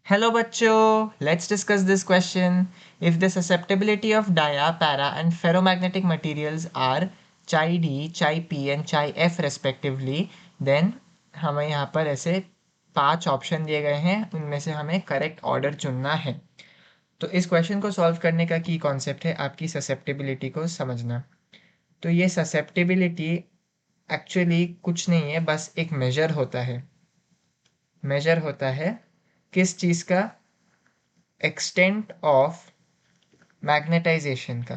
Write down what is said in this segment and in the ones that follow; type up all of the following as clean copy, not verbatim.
Hello bachcho, let's discuss this question. If the susceptibility of dia, para and ferromagnetic materials are chi D, chi P and chi F respectively, then हमें यहाँ पर ऐसे 5 option दिए गए हैं, उनमें से हमें करेक्ट ऑर्डर चुनना है। तो इस क्वेश्चन को सॉल्व करने का की कॉन्सेप्ट है आपकी ससेप्टिबिलिटी को समझना। तो ये ससेप्टिबिलिटी एक्चुअली कुछ नहीं है, बस एक मेजर होता है। मेजर होता है किस चीज़ का? एक्सटेंट ऑफ मैग्नेटाइजेशन का।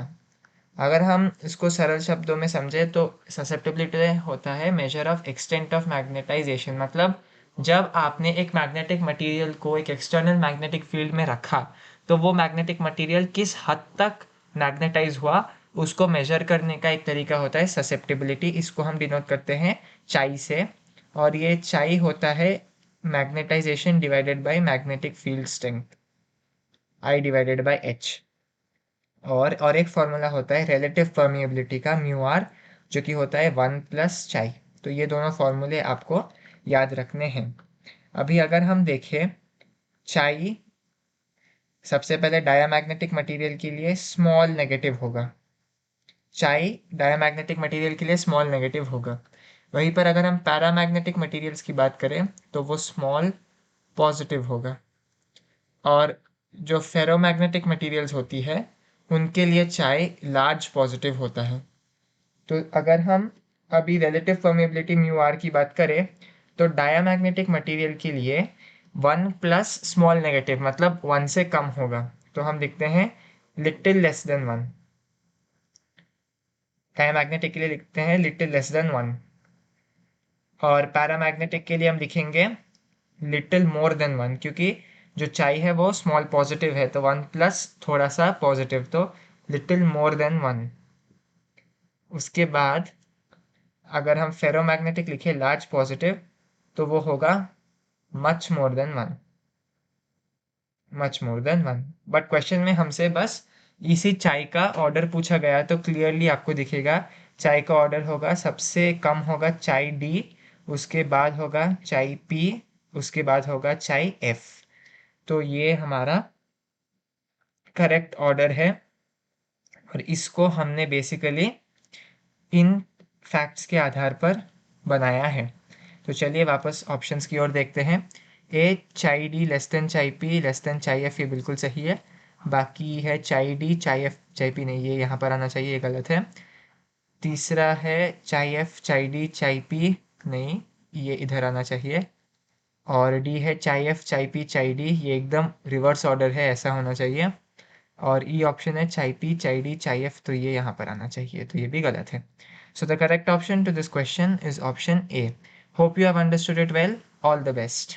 अगर हम इसको सरल शब्दों में समझे तो ससेप्टिबिलिटी होता है measure of extent of magnetization. मतलब जब आपने एक मैग्नेटिक मटेरियल को एक एक्सटर्नल मैग्नेटिक फील्ड में रखा तो वो मैग्नेटिक मटेरियल किस हद तक मैग्नेटाइज हुआ उसको मेजर करने का एक तरीका होता है ससेप्टिबिलिटी। इसको हम डिनोट करते हैं चाई से, और ये चाई होता है magnetization divided by magnetic field strength, I divided by H. और एक फॉर्मूला होता है रिलेटिव परमिएबिलिटी का, म्यू आर, जो कि होता है 1 प्लस चाई। तो ये दोनों फॉर्मूले आपको याद रखने हैं। अभी अगर हम देखें चाई, सबसे पहले डायामैग्नेटिक मटेरियल के लिए स्मॉल नेगेटिव होगा। चाई डायामैग्नेटिक मटेरियल के लिए स्मॉल नेगेटिव होगा। वहीं पर अगर हम पैरामैग्नेटिक मटेरियल्स की बात करें तो वो स्मॉल पॉजिटिव होगा। और जो फेरोमैग्नेटिक मटेरियल्स होती है उनके लिए चाई लार्ज पॉजिटिव होता है। तो अगर हम अभी रिलेटिव परमिएबिलिटी म्यू आर की बात करें तो डायामैग्नेटिक मटेरियल के लिए 1 प्लस स्मॉल नेगेटिव मतलब 1 से कम होगा। तो हम लिखते हैं लिटिल लेस देन 1। डायामैग्नेटिक के लिए लिखते हैं लिटिल लेस देन 1। और पैरामैग्नेटिक के लिए हम लिखेंगे लिटिल मोर देन 1, क्योंकि जो चाई है वो स्मॉल पॉजिटिव है, तो 1 प्लस थोड़ा सा पॉजिटिव, तो लिटिल मोर देन 1। उसके बाद अगर हम फेरोमैग्नेटिक लिखे लार्ज पॉजिटिव तो वो होगा much more than 1। Much more than 1। But question में हमसे बस इसी चाय का ऑर्डर पूछा गया, तो क्लियरली आपको दिखेगा चाय का ऑर्डर होगा, सबसे कम होगा चाय डी, उसके बाद होगा चाय पी, उसके बाद होगा चाय एफ। तो ये हमारा करेक्ट ऑर्डर है और इसको हमने बेसिकली इन फैक्ट्स के आधार पर बनाया है। तो चलिए वापस ऑप्शंस की ओर देखते हैं। ए चाई डी लेस देन चाई पी लेस देन चाई एफ, ये बिल्कुल सही है। बाकी है चाई डी चाई एफ चाई पी नहीं, ये यहाँ पर आना चाहिए, ये गलत है। तीसरा है चाई एफ चाई डी चाई पी नहीं, ये इधर आना चाहिए। और डी है चाई एफ चाई पी चाई डी, ये एकदम रिवर्स ऑर्डर है, ऐसा होना चाहिए। और ई ऑप्शन है चाई पी चाई डी चाई एफ, तो ये यहाँ पर आना चाहिए, तो ये भी गलत है। So the correct option to this question is option A. Hope you have understood it well. All the best.